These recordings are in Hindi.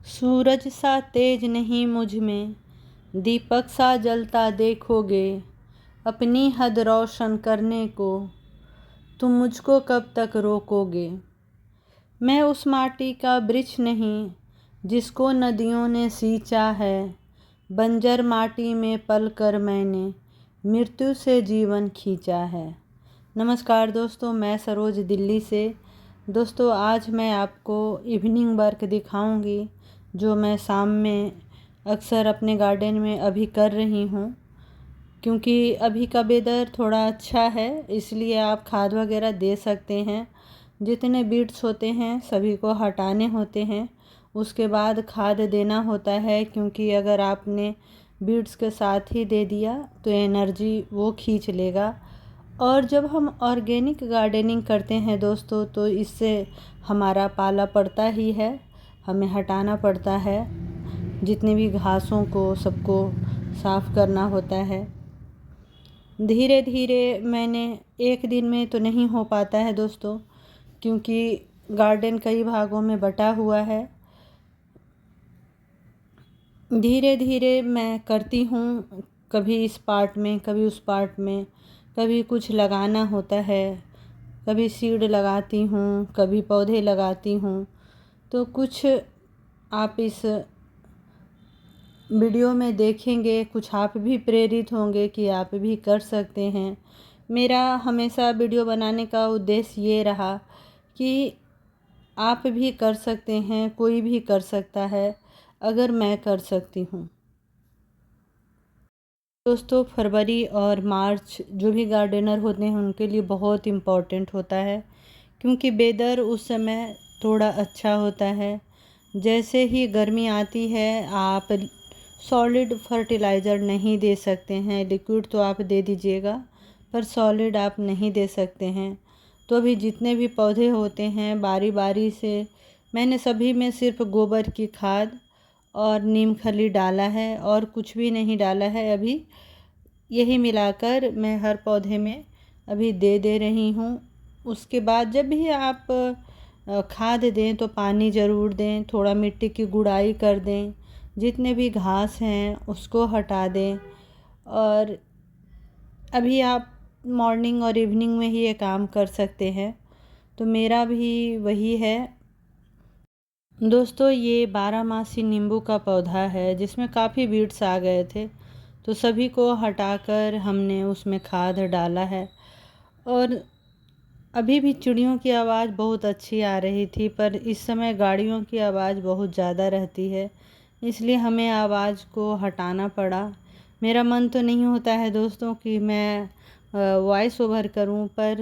सूरज सा तेज नहीं मुझ में, दीपक सा जलता देखोगे। अपनी हद रोशन करने को तुम मुझको कब तक रोकोगे। मैं उस माटी का वृक्ष नहीं जिसको नदियों ने सींचा है। बंजर माटी में पल कर मैंने मृत्यु से जीवन खींचा है। नमस्कार दोस्तों, मैं सरोज दिल्ली से। दोस्तों, आज मैं आपको इवनिंग वर्क दिखाऊंगी जो मैं शाम में अक्सर अपने गार्डन में अभी कर रही हूँ। क्योंकि अभी का वेदर थोड़ा अच्छा है, इसलिए आप खाद वगैरह दे सकते हैं। जितने बीड्स होते हैं सभी को हटाने होते हैं, उसके बाद खाद देना होता है। क्योंकि अगर आपने बीड्स के साथ ही दे दिया तो एनर्जी वो खींच लेगा। और जब हम ऑर्गेनिक गार्डनिंग करते हैं दोस्तों, तो इससे हमारा पाला पड़ता ही है, हमें हटाना पड़ता है। जितनी भी घासों को सबको साफ़ करना होता है। धीरे धीरे मैंने एक दिन में तो नहीं हो पाता है दोस्तों, क्योंकि गार्डन कई भागों में बटा हुआ है। धीरे धीरे मैं करती हूँ, कभी इस पार्ट में कभी उस पार्ट में। कभी कुछ लगाना होता है, कभी सीड लगाती हूँ, कभी पौधे लगाती हूँ। तो कुछ आप इस वीडियो में देखेंगे, कुछ आप भी प्रेरित होंगे कि आप भी कर सकते हैं। मेरा हमेशा वीडियो बनाने का उद्देश्य ये रहा कि आप भी कर सकते हैं, कोई भी कर सकता है अगर मैं कर सकती हूँ। दोस्तों, फरवरी और मार्च जो भी गार्डनर होते हैं उनके लिए बहुत इम्पॉर्टेंट होता है, क्योंकि वेदर उस समय थोड़ा अच्छा होता है। जैसे ही गर्मी आती है, आप सॉलिड फर्टिलाइज़र नहीं दे सकते हैं। लिक्विड तो आप दे दीजिएगा, पर सॉलिड आप नहीं दे सकते हैं। तो अभी जितने भी पौधे होते हैं बारी बारी से मैंने सभी में सिर्फ गोबर की खाद और नीम खली डाला है, और कुछ भी नहीं डाला है। अभी यही मिलाकर मैं हर पौधे में अभी दे रही हूँ। उसके बाद जब भी आप खाद दें तो पानी ज़रूर दें, थोड़ा मिट्टी की गुड़ाई कर दें, जितने भी घास हैं उसको हटा दें। और अभी आप मॉर्निंग और इवनिंग में ही ये काम कर सकते हैं। तो मेरा भी वही है दोस्तों। ये 12 मासी नींबू का पौधा है जिसमें काफ़ी बीड्स आ गए थे, तो सभी को हटाकर हमने उसमें खाद डाला है। और अभी भी चिड़ियों की आवाज़ बहुत अच्छी आ रही थी, पर इस समय गाड़ियों की आवाज़ बहुत ज़्यादा रहती है, इसलिए हमें आवाज़ को हटाना पड़ा। मेरा मन तो नहीं होता है दोस्तों कि मैं वॉइस ओवर करूं, पर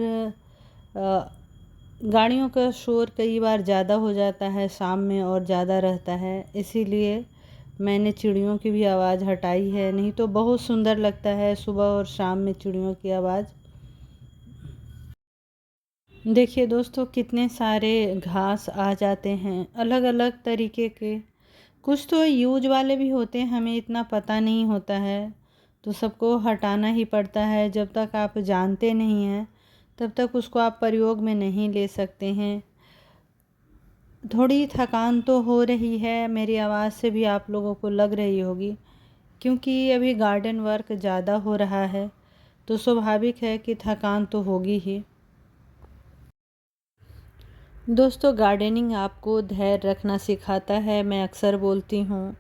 गाड़ियों का शोर कई बार ज़्यादा हो जाता है शाम में और ज़्यादा रहता है, इसीलिए मैंने चिड़ियों की भी आवाज़ हटाई है। नहीं तो बहुत सुंदर लगता है सुबह और शाम में चिड़ियों की आवाज़। देखिए दोस्तों, कितने सारे घास आ जाते हैं अलग अलग तरीके के। कुछ तो यूज वाले भी होते हैं, हमें इतना पता नहीं होता है, तो सबको हटाना ही पड़ता है। जब तक आप जानते नहीं हैं तब तक उसको आप प्रयोग में नहीं ले सकते हैं। थोड़ी थकान तो हो रही है, मेरी आवाज़ से भी आप लोगों को लग रही होगी, क्योंकि अभी गार्डन वर्क ज़्यादा हो रहा है, तो स्वाभाविक है कि थकान तो होगी ही। दोस्तों, गार्डनिंग आपको धैर्य रखना सिखाता है। मैं अक्सर बोलती हूँ,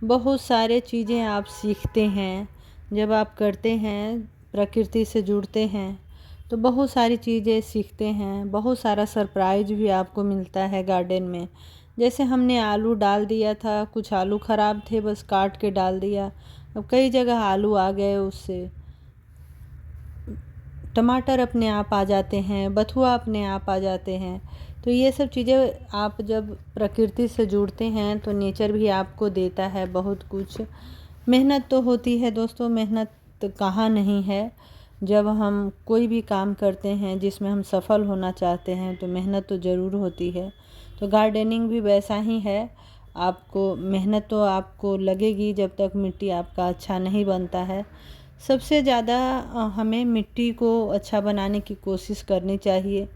बहुत सारे चीज़ें आप सीखते हैं जब आप करते हैं, प्रकृति से जुड़ते हैं, तो बहुत सारी चीज़ें सीखते हैं। बहुत सारा सरप्राइज भी आपको मिलता है गार्डन में। जैसे हमने आलू डाल दिया था, कुछ आलू ख़राब थे, बस काट के डाल दिया, अब कई जगह आलू आ गए उससे। टमाटर अपने आप आ जाते हैं, बथुआ अपने आप आ जाते हैं। तो ये सब चीज़ें आप जब प्रकृति से जुड़ते हैं तो नेचर भी आपको देता है बहुत कुछ। मेहनत तो होती है दोस्तों, मेहनत कहाँ नहीं है। जब हम कोई भी काम करते हैं जिसमें हम सफल होना चाहते हैं तो मेहनत तो ज़रूर होती है। तो गार्डनिंग भी वैसा ही है, आपको मेहनत तो आपको लगेगी जब तक मिट्टी आपका अच्छा नहीं बनता है। सबसे ज़्यादा हमें मिट्टी को अच्छा बनाने की कोशिश करनी चाहिए।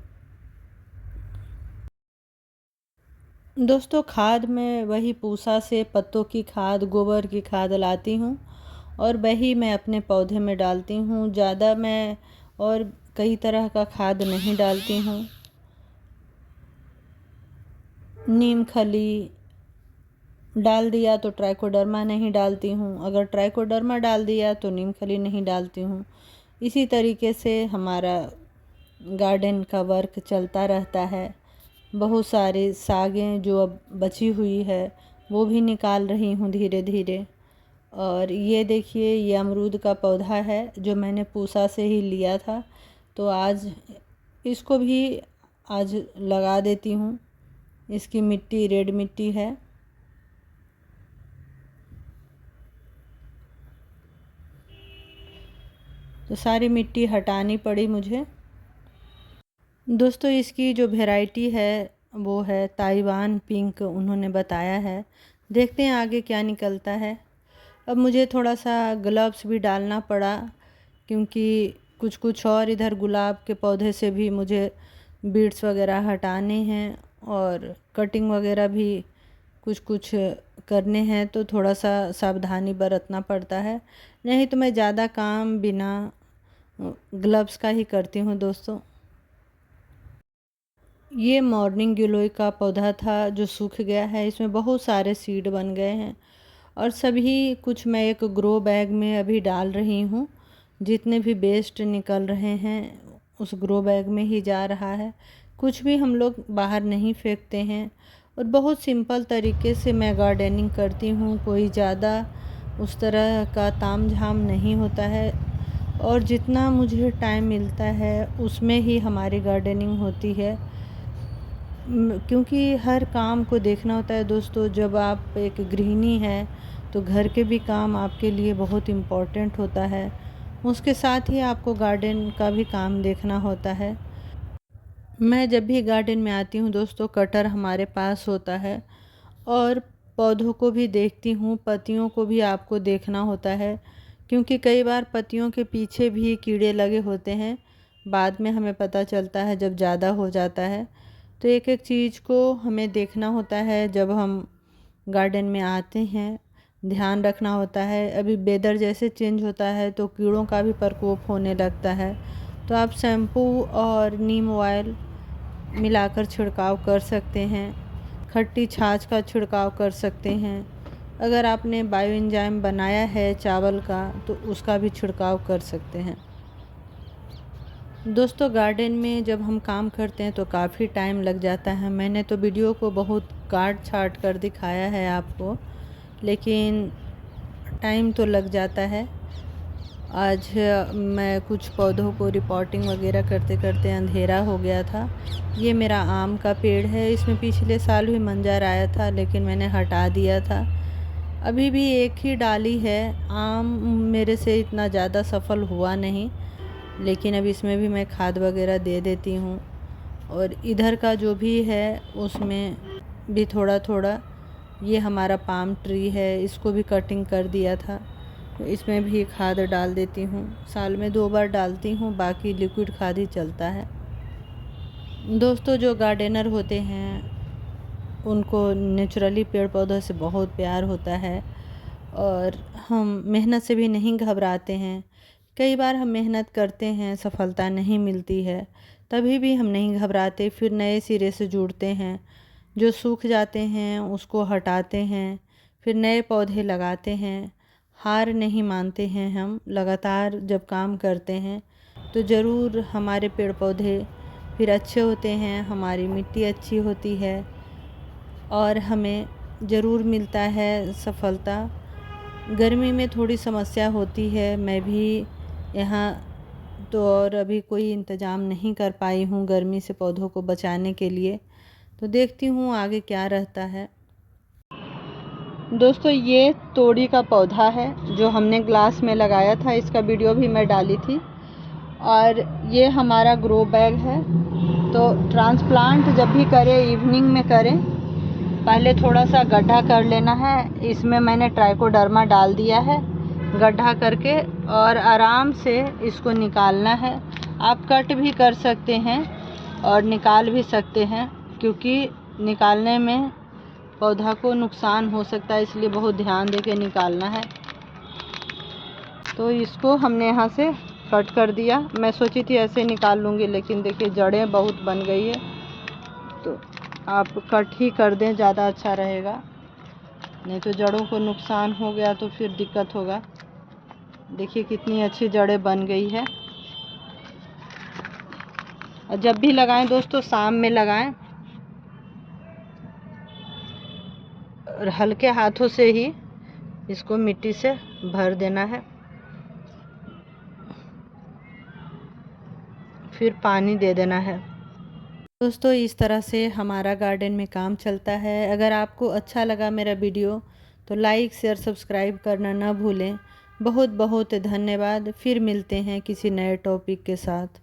दोस्तों खाद में वही पूसा से पत्तों की खाद, गोबर की खाद लाती हूँ और वही मैं अपने पौधे में डालती हूँ। ज़्यादा मैं और कई तरह का खाद नहीं डालती हूँ। नीम खली डाल दिया तो ट्राइकोडर्मा नहीं डालती हूँ, अगर ट्राइकोडर्मा डाल दिया तो नीम खली नहीं डालती हूँ। इसी तरीके से हमारा गार्डन का वर्क चलता रहता है। बहुत सारी सागें जो अब बची हुई है वो भी निकाल रही हूँ धीरे धीरे। और ये देखिए, ये अमरूद का पौधा है जो मैंने पूसा से ही लिया था, तो आज इसको भी आज लगा देती हूँ। इसकी मिट्टी रेड मिट्टी है। तो सारी मिट्टी हटानी पड़ी मुझे। दोस्तों इसकी जो वैरायटी है वो है ताइवान पिंक, उन्होंने बताया है। देखते हैं आगे क्या निकलता है। अब मुझे थोड़ा सा ग्लव्स भी डालना पड़ा, क्योंकि कुछ और इधर गुलाब के पौधे से भी मुझे बीड्स वगैरह हटाने हैं और कटिंग वगैरह भी कुछ करने हैं, तो थोड़ा सा सावधानी बरतना पड़ता है। नहीं तो मैं ज़्यादा काम बिना ग्लव्स का ही करती हूँ दोस्तों। ये मॉर्निंग ग्लोई का पौधा था जो सूख गया है। इसमें बहुत सारे सीड बन गए हैं और सभी कुछ मैं एक ग्रो बैग में अभी डाल रही हूँ। जितने भी वेस्ट निकल रहे हैं उस ग्रो बैग में ही जा रहा है। कुछ भी हम लोग बाहर नहीं फेंकते हैं। और बहुत सिंपल तरीके से मैं गार्डनिंग करती हूँ। कोई ज़्यादा उस तरह का तामझाम नहीं होता है और जितना मुझे टाइम मिलता है उसमें ही हमारी गार्डनिंग होती है, क्योंकि हर काम को देखना होता है दोस्तों। जब आप एक गृहिणी हैं तो घर के भी काम आपके लिए बहुत इम्पोर्टेंट होता है, उसके साथ ही आपको गार्डन का भी काम देखना होता है। मैं जब भी गार्डन में आती हूँ दोस्तों, कटर हमारे पास होता है और पौधों को भी देखती हूँ, पत्तियों को भी आपको देखना होता है, क्योंकि कई बार पत्तियों के पीछे भी कीड़े लगे होते हैं। बाद में हमें पता चलता है जब ज़्यादा हो जाता है। तो एक एक चीज़ को हमें देखना होता है जब हम गार्डन में आते हैं, ध्यान रखना होता है। अभी वेदर जैसे चेंज होता है तो कीड़ों का भी प्रकोप होने लगता है, तो आप शैम्पू और नीम ऑयल मिलाकर छिड़काव कर सकते हैं। खट्टी छाछ का छिड़काव कर सकते हैं। अगर आपने बायो एंजाइम बनाया है चावल का तो उसका भी छिड़काव कर सकते हैं। दोस्तों गार्डन में जब हम काम करते हैं तो काफ़ी टाइम लग जाता है। मैंने तो वीडियो को बहुत काट छाट कर दिखाया है आपको, लेकिन टाइम तो लग जाता है। आज मैं कुछ पौधों को रिपोर्टिंग वगैरह करते करते अंधेरा हो गया था। ये मेरा आम का पेड़ है, इसमें पिछले साल भी मंजर आया था लेकिन मैंने हटा दिया था। अभी भी एक ही डाली है। आम मेरे से इतना ज़्यादा सफल हुआ नहीं, लेकिन अब इसमें भी मैं खाद वगैरह दे देती हूँ। और इधर का जो भी है उसमें भी थोड़ा थोड़ा, ये हमारा पाम ट्री है, इसको भी कटिंग कर दिया था, तो इसमें भी खाद डाल देती हूँ। साल में 2 बार डालती हूँ, बाकी लिक्विड खाद ही चलता है। दोस्तों जो गार्डनर होते हैं उनको नेचुरली पेड़ पौधों से बहुत प्यार होता है और हम मेहनत से भी नहीं घबराते हैं। कई बार हम मेहनत करते हैं, सफलता नहीं मिलती है, तभी भी हम नहीं घबराते, फिर नए सिरे से जुड़ते हैं। जो सूख जाते हैं उसको हटाते हैं, फिर नए पौधे लगाते हैं। हार नहीं मानते हैं हम, लगातार जब काम करते हैं तो ज़रूर हमारे पेड़ पौधे फिर अच्छे होते हैं, हमारी मिट्टी अच्छी होती है और हमें ज़रूर मिलता है सफलता। गर्मी में थोड़ी समस्या होती है, मैं भी यहाँ तो और अभी कोई इंतज़ाम नहीं कर पाई हूँ गर्मी से पौधों को बचाने के लिए, तो देखती हूँ आगे क्या रहता है। दोस्तों ये तोड़ी का पौधा है जो हमने ग्लास में लगाया था, इसका वीडियो भी मैं डाली थी। और ये हमारा ग्रो बैग है। तो ट्रांसप्लांट जब भी करें इवनिंग में करें, पहले थोड़ा सा गड्ढा कर लेना है। इसमें मैंने ट्राइकोडर्मा डाल दिया है गड्ढा करके, और आराम से इसको निकालना है। आप कट भी कर सकते हैं और निकाल भी सकते हैं, क्योंकि निकालने में पौधा को नुकसान हो सकता है, इसलिए बहुत ध्यान दे के निकालना है। तो इसको हमने यहाँ से कट कर दिया। मैं सोची थी ऐसे निकाल लूँगी, लेकिन देखिए जड़ें बहुत बन गई है, तो आप कट ही कर दें, ज़्यादा अच्छा रहेगा, नहीं तो जड़ों को नुकसान हो गया तो फिर दिक्कत होगा। देखिए कितनी अच्छी जड़ें बन गई है। और जब भी लगाएं दोस्तों, शाम में लगाएं और हल्के हाथों से ही इसको मिट्टी से भर देना है, फिर पानी दे देना है। दोस्तों इस तरह से हमारा गार्डन में काम चलता है। अगर आपको अच्छा लगा मेरा वीडियो तो लाइक शेयर सब्सक्राइब करना ना भूलें। बहुत बहुत धन्यवाद। फिर मिलते हैं किसी नए टॉपिक के साथ।